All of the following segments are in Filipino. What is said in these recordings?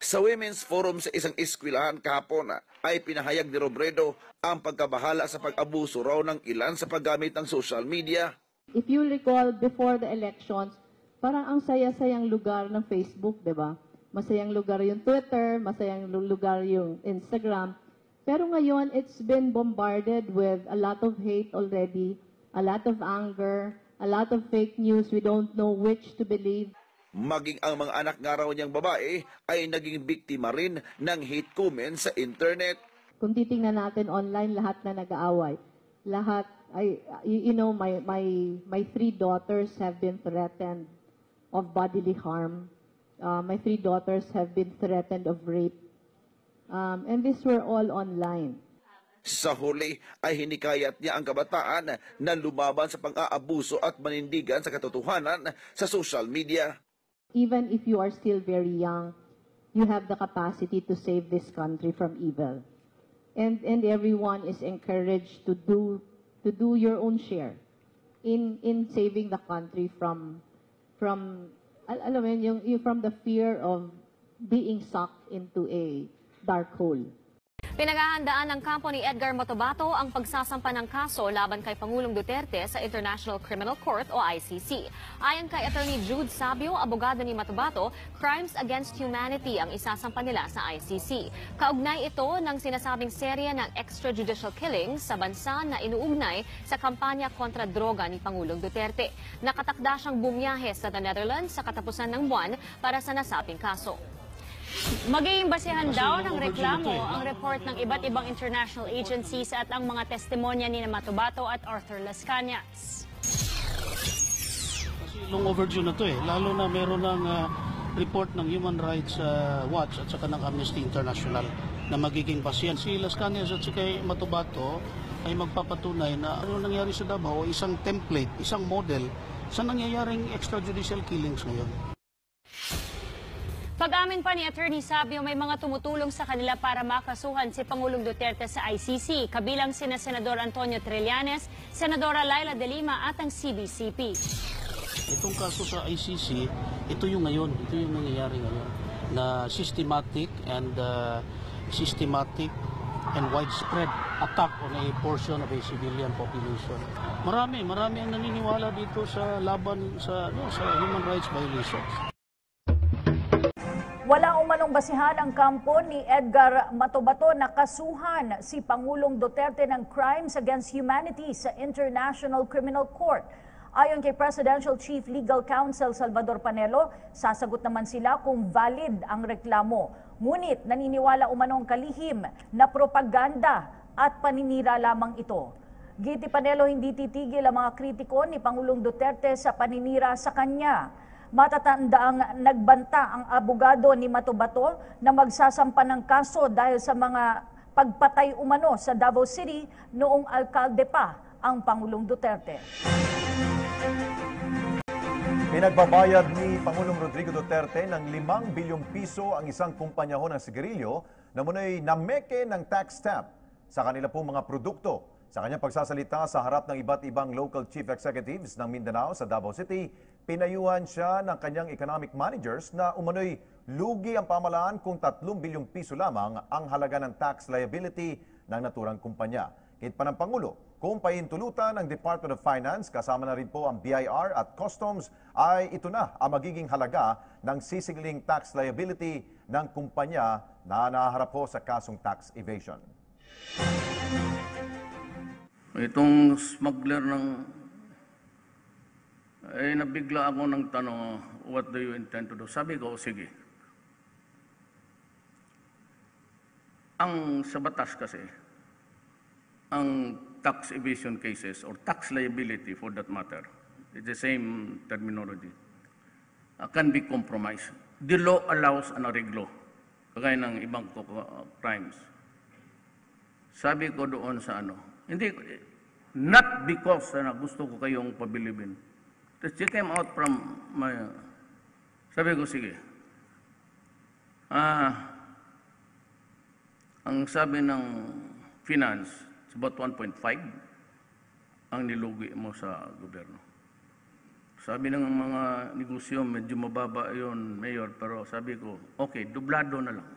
Sa Women's Forum sa isang eskwelahan kahapon ay pinahayag ni Robredo ang pagkabahala sa pag-abuso raw ng ilan sa paggamit ng social media. If you recall, before the elections, parang ang saya-sayang lugar ng Facebook, di ba? Masayang lugar yung Twitter, masayang lugar yung Instagram. Pero ngayon, it's been bombarded with a lot of hate already, a lot of anger, a lot of fake news. We don't know which to believe. Maging ang mga anak nga raw niyang babae ay naging biktima rin ng hate comments sa internet. Kung titingnan natin online, lahat na nag-aaway. Lahat, my 3 daughters have been threatened of bodily harm. My 3 daughters have been threatened of rape. And these were all online. Sa huli ay hinikayat niya ang kabataan na lumaban sa pang-aabuso at manindigan sa katotohanan sa social media. Even if you are still very young, you have the capacity to save this country from evil. And everyone is encouraged to do your own share in saving the country from alam mo yun, from the fear of being sucked into a dark hole. Pinaghahandaan ng kampo ni Edgar Matobato ang pagsasampa ng kaso laban kay Pangulong Duterte sa International Criminal Court o ICC. Ayon kay Attorney Jude Sabio, abogado ni Matobato, crimes against humanity ang isasampa nila sa ICC. Kaugnay ito ng sinasabing serye ng extrajudicial killings sa bansa na inuugnay sa kampanya kontra droga ni Pangulong Duterte. Nakatakda siyang bumiyahe sa the Netherlands sa katapusan ng buwan para sa nasabing kaso. Magiging basehan daw ng reklamo ang report ng iba't ibang international agencies at ang mga testimonya ni Matobato at Arthur Las Cañas. Kasi long overdue na to lalo na meron ng report ng Human Rights Watch at saka ng Amnesty International na magiging basehan. Si Las Cañas at saka Matobato ay magpapatunay na ano nangyari sa Davao, isang template, isang model sa nangyayaring extrajudicial killings ngayon. Pag-amin pa ni Attorney Sabio, may mga tumutulong sa kanila para makasuhan si Pangulong Duterte sa ICC, kabilang sina Senador Antonio Trillanes, Senadora Laila de Lima at ang CBCP. Itong kaso sa ICC, ito yung nangyayari ngayon, na systematic and widespread attack on a portion of a civilian population. Marami ang naniniwala dito sa laban sa human rights violations. Wala umanong basihan ang kampo ni Edgar Matobato na kasuhan si Pangulong Duterte ng crimes against humanity sa International Criminal Court. Ayon kay Presidential Chief Legal Counsel Salvador Panelo, sasagot naman sila kung valid ang reklamo. Ngunit naniniwala umanong kalihim na propaganda at paninira lamang ito. Giti Panelo, hindi titigil ang mga kritiko ni Pangulong Duterte sa paninira sa kanya. Matatandaang nagbanta ang abogado ni Matobato na magsasampa ng kaso dahil sa mga pagpatay umano sa Davao City noong alkalde pa ang Pangulong Duterte. Pinagbabayad ni Pangulong Rodrigo Duterte ng 5 bilyong piso ang isang kumpanyahon ng sigarilyo na muna'y nameke ng tax stamp sa kanila pong mga produkto. Sa kanyang pagsasalita sa harap ng iba't ibang local chief executives ng Mindanao sa Davao City, pinayuhan siya ng kanyang economic managers na umano'y lugi ang pamahalaan kung 3 bilyong piso lamang ang halaga ng tax liability ng naturang kumpanya. Kahit pa ng Pangulo, kung pahintulutan ng Department of Finance, kasama na rin po ang BIR at Customs, ay ito na ang magiging halaga ng sisiling tax liability ng kumpanya na naharap po sa kasong tax evasion. Itong smuggler nabigla ako ng tanong, what do you intend to do? Sabi ko, sige. Ang sa batas kasi, ang tax evasion cases or tax liability for that matter, it's the same terminology, can be compromised. The law allows an arreglo, kagaya ng ibang crimes. Sabi ko doon sa hindi, not because na gusto ko kayong pabilibin. She came out from my, sabi ko, sige. Ang sabi ng finance, it's about 1.5 ang nilugi mo sa gobyerno. Sabi ng mga negosyo, medyo mababa yun, Mayor, pero sabi ko, okay, dublado na lang.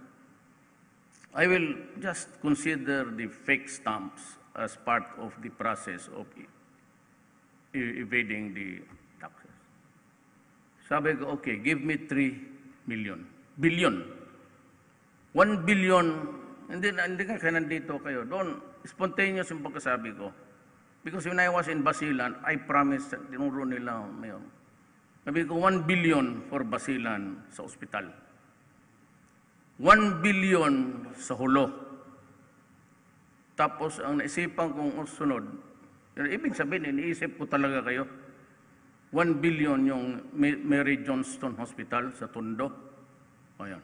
I will just consider the fake stamps as part of the process of evading the taxes. Sabi ko, okay, give me 3 million. Billion. 1 billion. Hindi ka nandito kayo. Doon, spontaneous yung pagkasabi ko. Because when I was in Basilan, I promised, tinuro nila, Mayor. Sabi ko, 1 billion for Basilan sa ospital. 1 billion sa Hulo. Tapos, ang naisipan kong sunod, ibig sabihin, iniisip ko talaga kayo, 1 billion yung Mary Johnston Hospital sa Tondo. Ayan.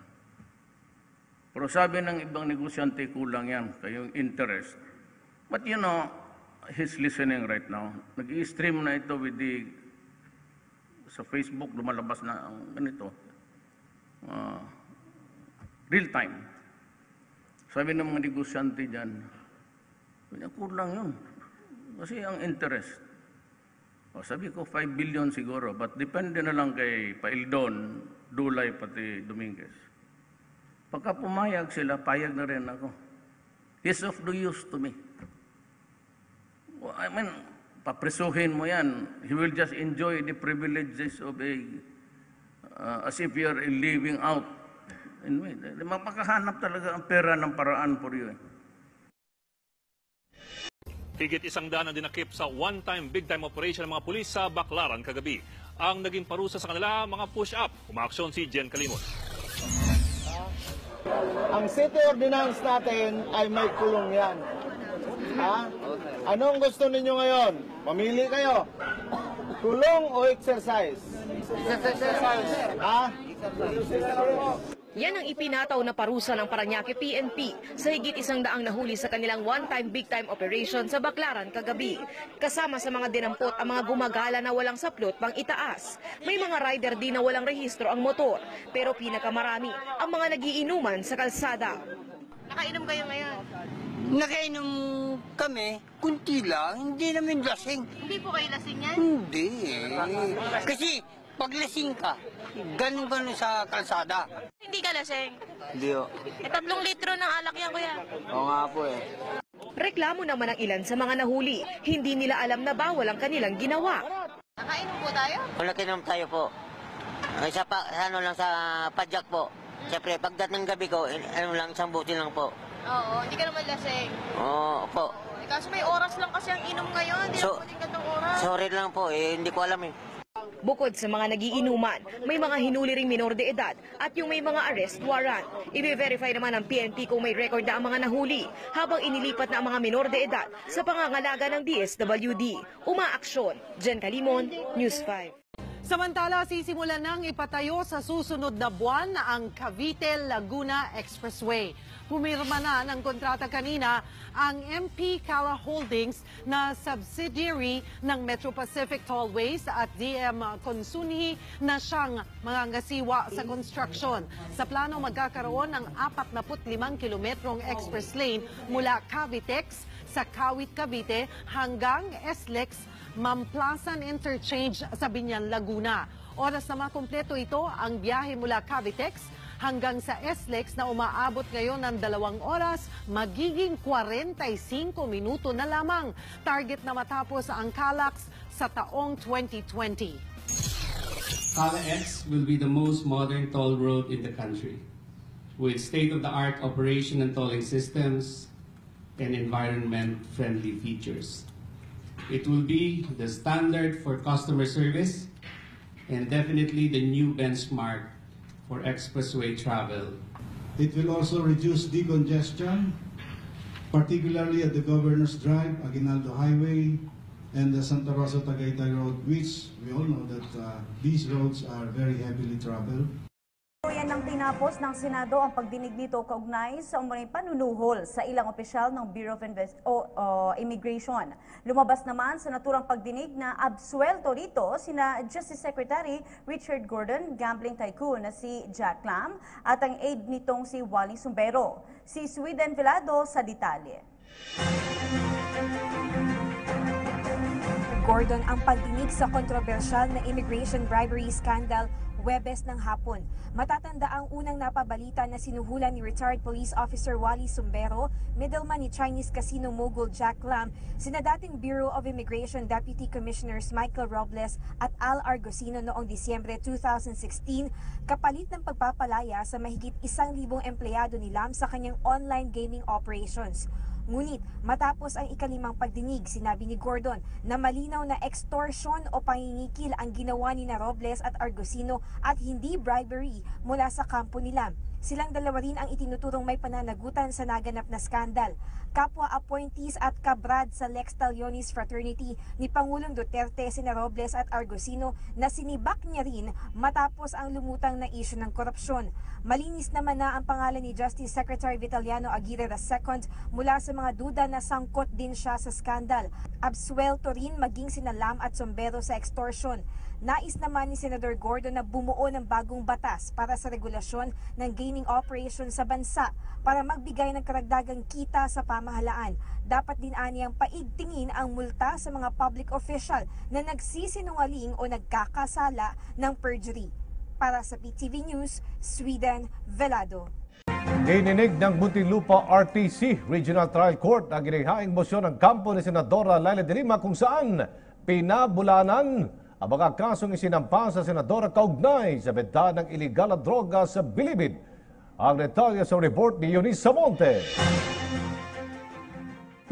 Pero sabi ng ibang negosyante, kulang yan, kayong interest. But you know, he's listening right now. Nag-i-stream na ito with sa Facebook, lumalabas na ang ganito. Real time. Sabi ng mga negosyante dyan, kulang yun. Kasi ang interest. Sabi ko, 5 billion siguro, but depende na lang kay Paildon, Dulay, pati Dominguez. Pagka pumayag sila, payag na rin ako. He's of no use to me. I mean, papresuhin mo yan. He will just enjoy the privileges of as if you're living out. Anyway, mapakahanap talaga ang pera ng paraan for you. Higit 100 ang dinakip sa one-time, big-time operation ng mga pulis sa Baclaran kagabi. Ang naging parusa sa kanila, mga push-up. Umaaksyon si Jen Kalimon. Ang city ordinance natin ay may kulong yan. Ha? Anong gusto ninyo ngayon? Mamili kayo. Kulong o exercise? Exercise. Ha? Yan ang ipinataw na parusa ng Parañaque PNP sa higit 100 nahuli sa kanilang one-time big-time operation sa Baclaran kagabi. Kasama sa mga dinampot ang mga gumagala na walang saplot pang itaas. May mga rider din na walang rehistro ang motor, pero pinakamarami ang mga nagiinuman sa kalsada. Nakainom kayo ngayon? Nakainom kami, kunti lang, hindi namin lasing. Hindi po kayo lasing yan? Hindi. Kasi pag lasing ka, ganun sa kalsada. Hindi ka lasing? Hindi o. 3 litro ng alak yan, kuya. Oo nga po eh. Reklamo naman ng ilan sa mga nahuli. Hindi nila alam na bawal ang kanilang ginawa. Nakainom po tayo? Kung nakinom tayo po, isa pa, lang sa padyak po. Siyempre, pagdating gabi ko, isang butil lang po. Oo, hindi ka naman lasing. Oo po. Kaso may oras lang kasi ang inom ngayon, hindi na pwedeng gantong oras. Sorry lang po, hindi ko alam eh. Bukod sa mga nagiinuman, may mga hinuli ring minor de edad at yung may mga arrest warrant. I-verify naman ng PNP kung may record na ang mga nahuli habang inilipat na ang mga minor de edad sa pangangalaga ng DSWD. Umaaksyon. Jen Kalimon, News 5. Samantala, sisimulan nang ipatayo sa susunod na buwan ang Cavite-Laguna Expressway. Pumirma na ng kontrata kanina ang MP Cala Holdings na subsidiary ng Metro Pacific Tollways at DM Consunhi na siyang mangangasiwa sa construction. Sa plano magkakaroon ng 45 kilometrong express lane mula Cavitex sa Kawit, Cavite hanggang SLEX Mamplasan Interchange sa Binyan, Laguna. Oras na makumpleto ito ang biyahe mula Cavitex hanggang sa SLEX na umaabot ngayon ng 2 oras, magiging 45 minuto na lamang. Target na matapos ang CALAX sa taong 2020. CALAX will be the most modern toll road in the country with state-of-the-art operation and tolling systems and environment-friendly features. It will be the standard for customer service and definitely the new benchmark for expressway travel. It will also reduce decongestion, particularly at the Governor's Drive, Aguinaldo Highway, and the Santa Rosa Tagaytay Road, which we all know that these roads are very heavily traveled. Yan nang tinapos ng Senado ang pagdinig nito kaugnay sa umano'y panunuhol sa ilang opisyal ng Bureau of Immigration. Lumabas naman sa naturang pagdinig na absuelto rito sina Justice Secretary Richard Gordon, gambling tycoon na si Jack Lam at ang aide nitong si Wally Sumbero. Si Sweden Velado sa detalye. Gordon ang pagdinig sa kontrobersyal na immigration bribery scandal Huwebes ng hapon. Matatanda ang unang napabalita na sinuhulan ni retired police officer Wally Sumbero, middleman ni Chinese casino mogul Jack Lam, sina dating Bureau of Immigration Deputy Commissioners Michael Robles at Al Argosino noong Disyembre 2016, kapalit ng pagpapalaya sa mahigit 1,000 empleyado ni Lam sa kanyang online gaming operations. Ngunit matapos ang ikalimang pagdinig, sinabi ni Gordon na malinaw na extortion o pangingikil ang ginawa ni Robles at Argosino at hindi bribery mula sa kampo nila. Silang dalawa rin ang itinuturong may pananagutan sa naganap na skandal. Kapwa appointees at kabrad sa Lex Talionis Fraternity ni Pangulong Duterte sina Robles at Argosino na sinibak niya rin matapos ang lumutang na isyu ng korupsyon. Malinis naman na ang pangalan ni Justice Secretary Vitaliano Aguirre II mula sa mga duda na sangkot din siya sa skandal. Absuelto rin maging sina Lam at Sumbero sa extortion. Nais naman ni Senador Gordon na bumuo ng bagong batas para sa regulasyon ng gaming operation sa bansa para magbigay ng karagdagang kita sa pamahalaan. Dapat din aniyang paigtingin ang multa sa mga public official na nagsisinungaling o nagkakasala ng perjury. Para sa PTV News, Sweden, Velado. Dininig ng Muntinlupa RTC Regional Trial Court ang ginihhaing mosyon ng kampo ni Senadora Laila de Lima kung saan pinabulanan ang mga kasong isinampa sa Senadora kaugnay sa benta ng iligal na droga sa Bilibid. Ang detalye sa report ni Eunice Samonte.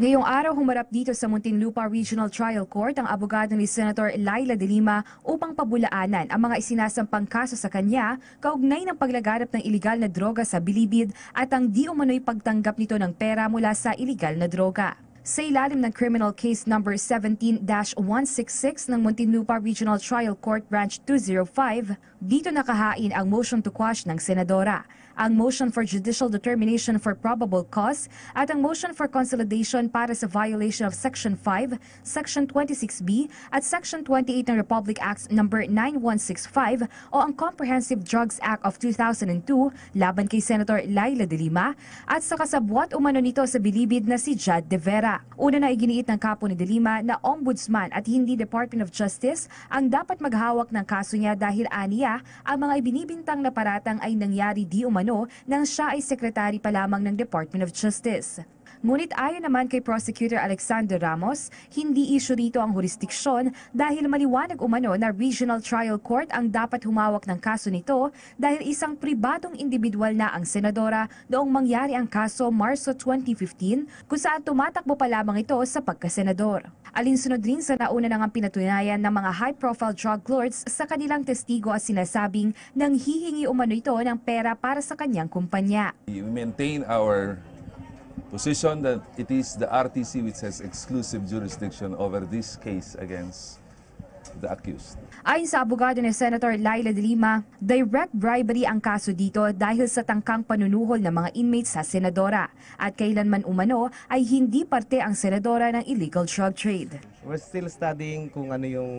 Ngayong araw humarap dito sa Muntinlupa Regional Trial Court ang abogado ni Senator Laila de Lima upang pabulaanan ang mga isinasampang kaso sa kanya kaugnay ng paglaganap ng iligal na droga sa Bilibid at ang di umano'y pagtanggap nito ng pera mula sa iligal na droga. Sa ilalim ng criminal case number 17-166 ng Muntinlupa Regional Trial Court Branch 205, dito nakahain ang motion to quash ng senadora, ang motion for judicial determination for probable cause at ang motion for consolidation para sa violation of Section 5, Section 26B at Section 28 ng Republic Act number 9165 o ang Comprehensive Drugs Act of 2002 laban kay Senator Laila de Lima at sa kasabwat umano nito sa Bilibid na si Jad De Vera. Una na iginiit ng kapo ni De Lima na ombudsman at hindi Department of Justice ang dapat maghawak ng kaso niya dahil aniya ang mga ibinibintang na paratang ay nangyari di umano nang siya ay sekretary pa lamang ng Department of Justice. Ngunit ayon naman kay Prosecutor Alexander Ramos, hindi issue rito ang jurisdiksyon dahil maliwanag umano na Regional Trial Court ang dapat humawak ng kaso nito dahil isang pribadong individual na ang senadora noong mangyari ang kaso Marso 2015 kung saan tumatakbo pa lamang ito sa pagkasenador. Alinsunod rin sa nauna nang pinatunayan ng mga high-profile drug lords sa kanilang testigo at sinasabing nang hihingi umano ito ng pera para sa kanyang kumpanya. We maintain our position that it is the RTC which has exclusive jurisdiction over this case against the accused. Ayon sa abogado ni Senator Laila de Lima, direct bribery ang kaso dito dahil sa tangkang panunuhol ng mga inmates sa senadora at kailanman umano ay hindi parte ang senadora ng illegal drug trade. We're still studying kung ano yung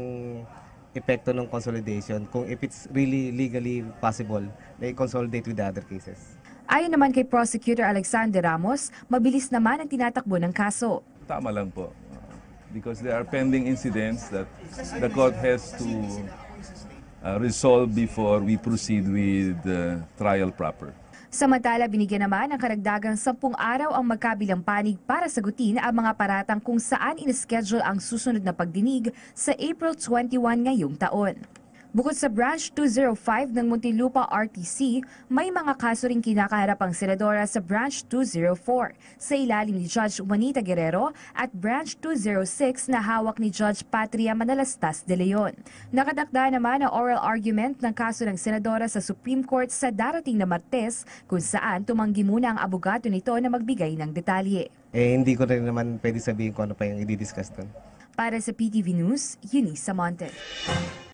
epekto ng consolidation, kung if it's really legally possible na i-consolidate with the other cases. Ayon naman kay Prosecutor Alexander Ramos, mabilis naman ang tinatakbo ng kaso. Tama lang po. Because there are pending incidents that the court has to resolve before we proceed with the trial proper. Samantala, binigyan naman ng karagdagang 10 araw ang magkabilang panig para sagutin ang mga paratang kung saan in-schedule ang susunod na pagdinig sa April 21 ngayong taon. Bukod sa Branch 205 ng Muntinlupa RTC, may mga kaso ring kinakaharap ang senadora sa Branch 204 sa ilalim ni Judge Juanita Guerrero at Branch 206 na hawak ni Judge Patria Manalastas de Leon. Nakadakda naman ang oral argument ng kaso ng senadora sa Supreme Court sa darating na Martes kung saan tumanggi muna ang abogado nito na magbigay ng detalye. Hindi ko rin naman pwede sabihin kung ano pa yung i-discuss doon. Para sa PTV News, Eunice Samonte.